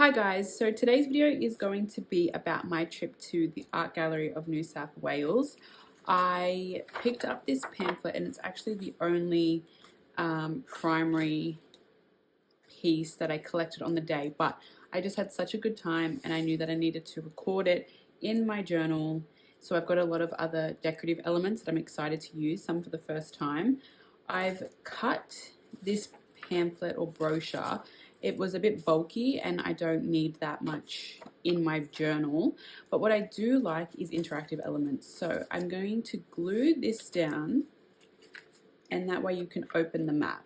Hi guys, so today's video is going to be about my trip to the Art Gallery of New South Wales. I picked up this pamphlet and it's actually the only primary piece that I collected on the day, but I just had such a good time and I knew that I needed to record it in my journal. So I've got a lot of other decorative elements that I'm excited to use, some for the first time. I've cut this pamphlet or brochure. It was a bit bulky and I don't need that much in my journal, but what I do like is interactive elements. So I'm going to glue this down and that way you can open the map.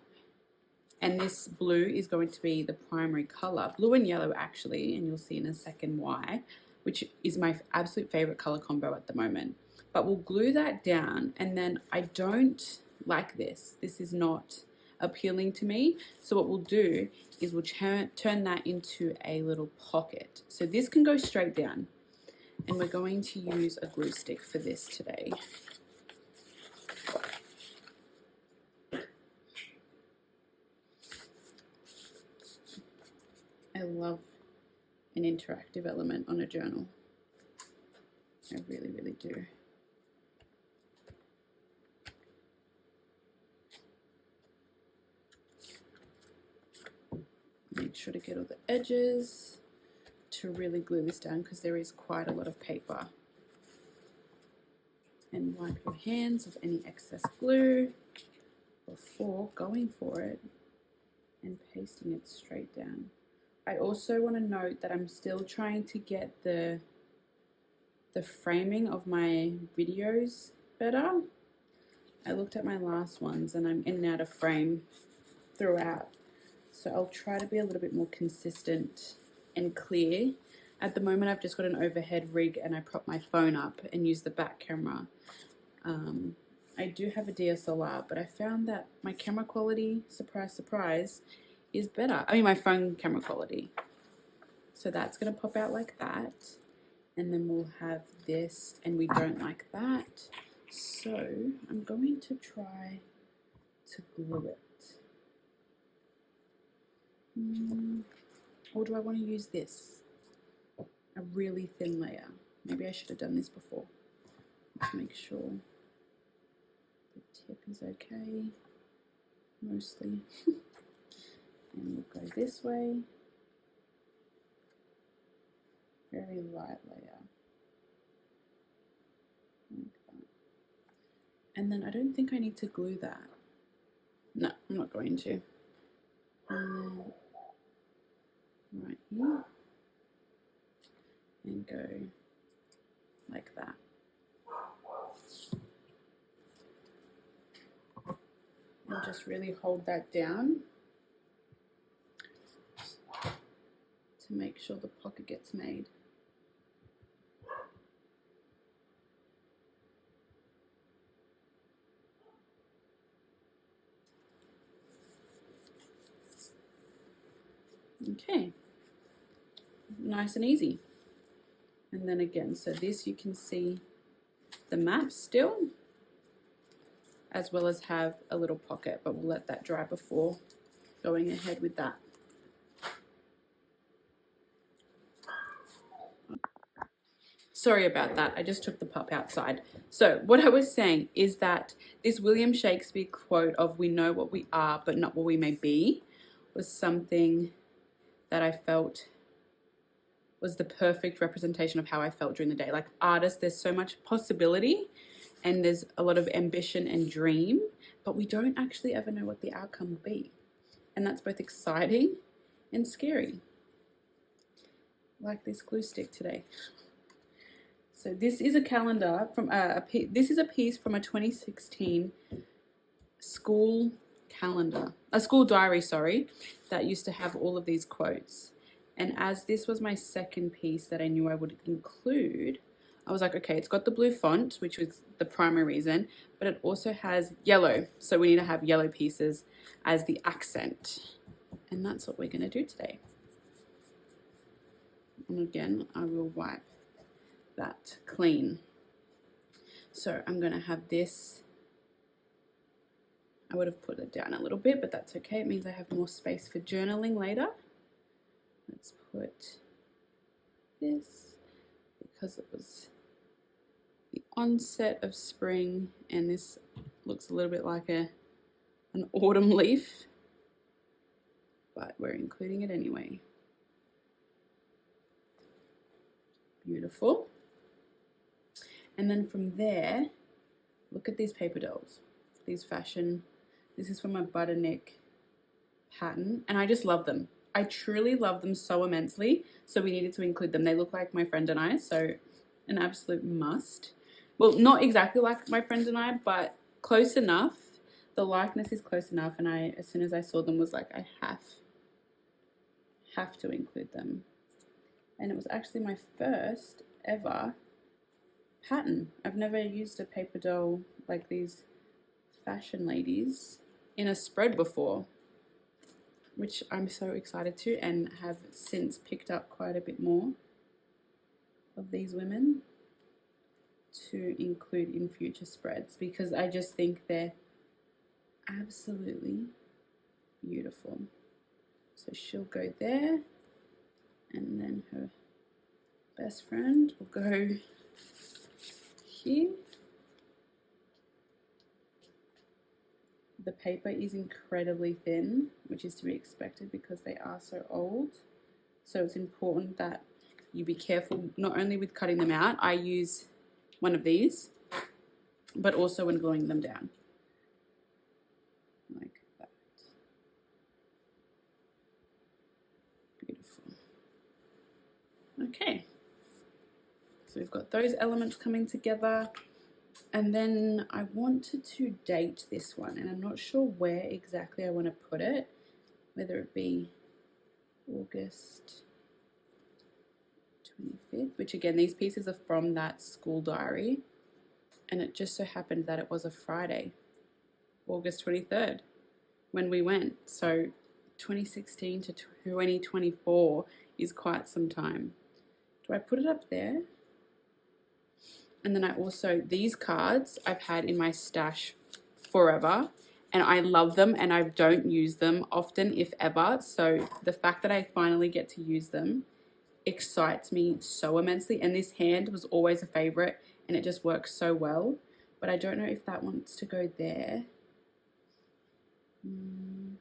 And this blue is going to be the primary color, blue and yellow actually, and you'll see in a second why, which is my absolute favorite color combo at the moment. But we'll glue that down, and then I don't like this. This is not appealing to me. So what we'll do is we'll turn that into a little pocket. So this can go straight down, and we're going to use a glue stick for this today. I love an interactive element on a journal. I really, really do. Make sure to get all the edges to really glue this down because there is quite a lot of paper. And wipe your hands of any excess glue before going for it and pasting it straight down. I also want to note that I'm still trying to get the framing of my videos better. I looked at my last ones and I'm in and out of frame throughout. So I'll try to be a little bit more consistent and clear. At the moment I've just got an overhead rig and I prop my phone up and use the back camera. I do have a DSLR, but I found that my camera quality, surprise, surprise, is better. I mean my phone camera quality. So that's going to pop out like that. And then we'll have this, and we don't like that. So I'm going to try to glue it. Or do I want to use this? A really thin layer. Maybe I should have done this before. Let's make sure the tip is okay, mostly. And we'll go this way. Very light layer. Like that. And then I don't think I need to glue that. No, I'm not going to. Right here. And go like that. And just really hold that down to make sure the pocket gets made. Okay, nice and easy. And then again, so this you can see the map still, as well as have a little pocket, but we'll let that dry before going ahead with that. Sorry about that, I just took the pup outside. So what I was saying is that this William Shakespeare quote of "we know what we are but not what we may be" was something that I felt was the perfect representation of how I felt during the day. Like artists, there's so much possibility and there's a lot of ambition and dream, but we don't actually ever know what the outcome will be. And that's both exciting and scary. Like this glue stick today. So this is a calendar from this is a piece from a 2016 school calendar, a school diary, sorry, that used to have all of these quotes. And as this was my second piece that I knew I would include, I was like, okay, it's got the blue font, which was the primary reason, but it also has yellow. So we need to have yellow pieces as the accent. And that's what we're going to do today. And again, I will wipe that clean. So I'm going to have this. I would have put it down a little bit, but that's okay. It means I have more space for journaling later. Let's put this, because it was the onset of spring, and this looks a little bit like an autumn leaf, but we're including it anyway. Beautiful. And then from there, look at these paper dolls, these fashion. This is from a butterneck pattern, and I just love them. I truly love them so immensely, so we needed to include them. They look like my friend and I, so an absolute must. Well, not exactly like my friend and I, but close enough. The likeness is close enough, and I, as soon as I saw them, was like, I have to include them. And it was actually my first ever pattern. I've never used a paper doll like these fashion ladies in a spread before, which I'm so excited to, and have since picked up quite a bit more of these women to include in future spreads, because I just think they're absolutely beautiful. So she'll go there, and then her best friend will go here. The paper is incredibly thin, which is to be expected because they are so old. So it's important that you be careful, not only with cutting them out. I use one of these, but also when gluing them down, like that. Beautiful. Okay, so we've got those elements coming together, and then I wanted to date this one, and I'm not sure where exactly I want to put it, whether it be August 25th, which again, these pieces are from that school diary, and it just so happened that it was a Friday, August 23rd, when we went. So 2016 to 2024 is quite some time. Do I put it up there? And then I also, these cards I've had in my stash forever, and I love them, and I don't use them often, if ever. So the fact that I finally get to use them excites me so immensely. And this hand was always a favorite, and it just works so well. But I don't know if that wants to go there. And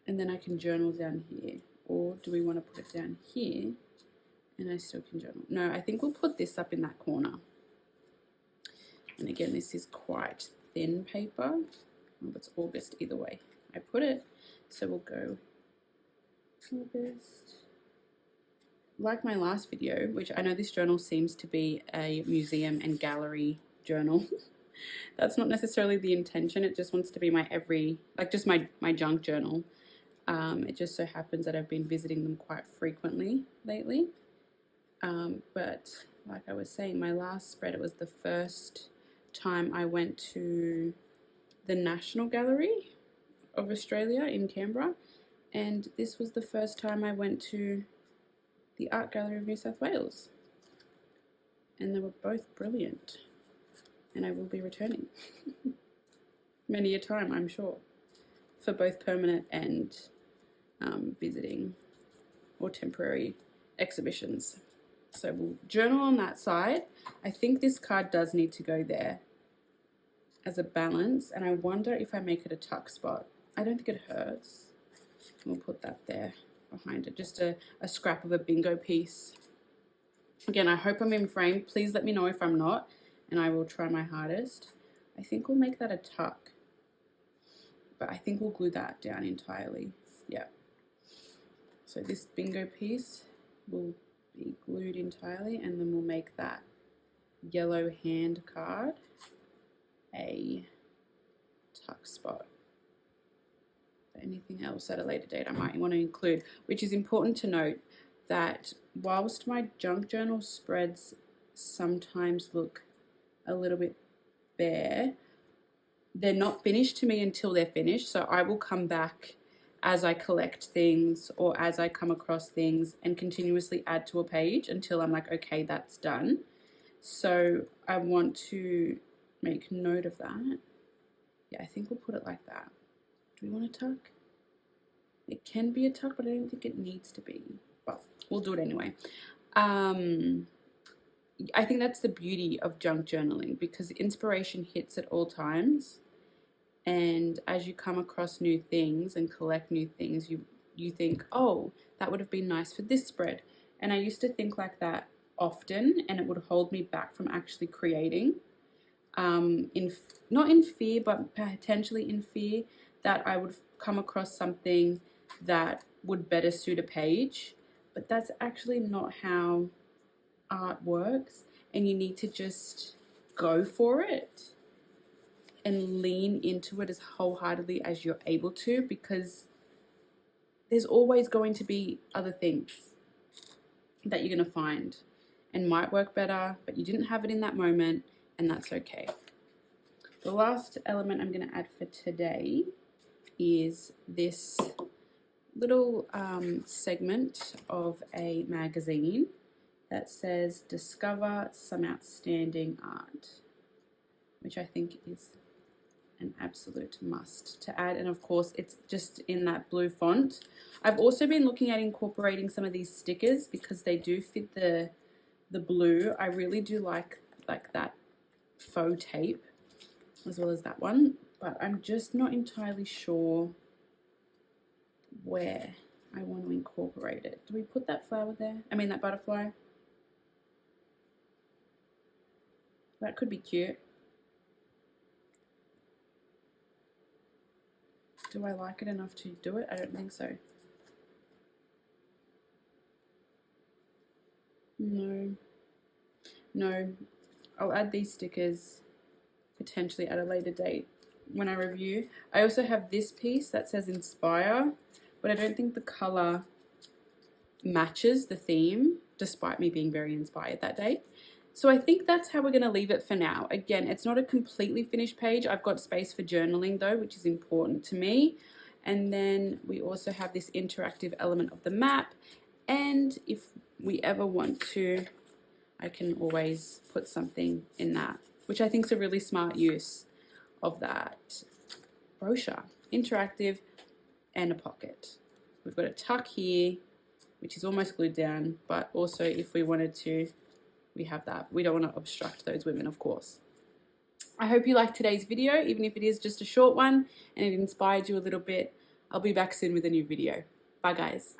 then I can journal down here. Or do we want to put it down here and I still can journal? No, I think we'll put this up in that corner. And again, this is quite thin paper. Oh, it's August either way. I put it, so we'll go August. Like my last video, which I know this journal seems to be a museum and gallery journal. That's not necessarily the intention. It just wants to be my just my junk journal. It just so happens that I've been visiting them quite frequently lately. But like I was saying, my last spread, it was the first time I went to the National Gallery of Australia in Canberra, and this was the first time I went to the Art Gallery of New South Wales, and they were both brilliant, and I will be returning many a time, I'm sure, for both permanent and visiting or temporary exhibitions. So we'll journal on that side. I think this card does need to go there as a balance, and I wonder if I make it a tuck spot. I don't think it hurts. We'll put that there behind it, just a scrap of a bingo piece. Again, I hope I'm in frame. Please let me know if I'm not, and I will try my hardest. I think we'll make that a tuck, but I think we'll glue that down entirely. Yeah. So this bingo piece will be glued entirely, and then we'll make that yellow hand card a tuck spot. Anything else at a later date I might want to include, which is important to note that whilst my junk journal spreads sometimes look a little bit bare, they're not finished to me until they're finished. So I will come back as I collect things or as I come across things and continuously add to a page until I'm like, okay, that's done. So I want to make note of that. Yeah, I think we'll put it like that. Do we want to tuck? It can be a tuck, but I don't think it needs to be. But we'll do it anyway. I think that's the beauty of junk journaling, because inspiration hits at all times. And as you come across new things and collect new things, you think, oh, that would have been nice for this spread. And I used to think like that often, and it would hold me back from actually creating. Not in fear, but potentially in fear that I would come across something that would better suit a page. But that's actually not how art works, and you need to just go for it and lean into it as wholeheartedly as you're able to, because there's always going to be other things that you're going to find and might work better, but you didn't have it in that moment, and that's okay. The last element I'm going to add for today is this little segment of a magazine that says discover some outstanding art, which I think is an absolute must to add. And of course it's just in that blue font. I've also been looking at incorporating some of these stickers because they do fit the blue. I really do like that faux tape as well as that one, but I'm just not entirely sure where I want to incorporate it. Do we put that flower there? I mean that butterfly? That could be cute. Do I like it enough to do it? I don't think so. No. No. I'll add these stickers potentially at a later date when I review. I also have this piece that says inspire, but I don't think the color matches the theme, despite me being very inspired that day. So I think that's how we're going to leave it for now. Again, it's not a completely finished page. I've got space for journaling though, which is important to me. And then we also have this interactive element of the map. And if we ever want to, I can always put something in that, which I think is a really smart use of that brochure. Interactive and a pocket. We've got a tuck here, which is almost glued down, but also if we wanted to, we have that. We don't want to obstruct those women, of course. I hope you liked today's video, even if it is just a short one and it inspired you a little bit. I'll be back soon with a new video. Bye guys.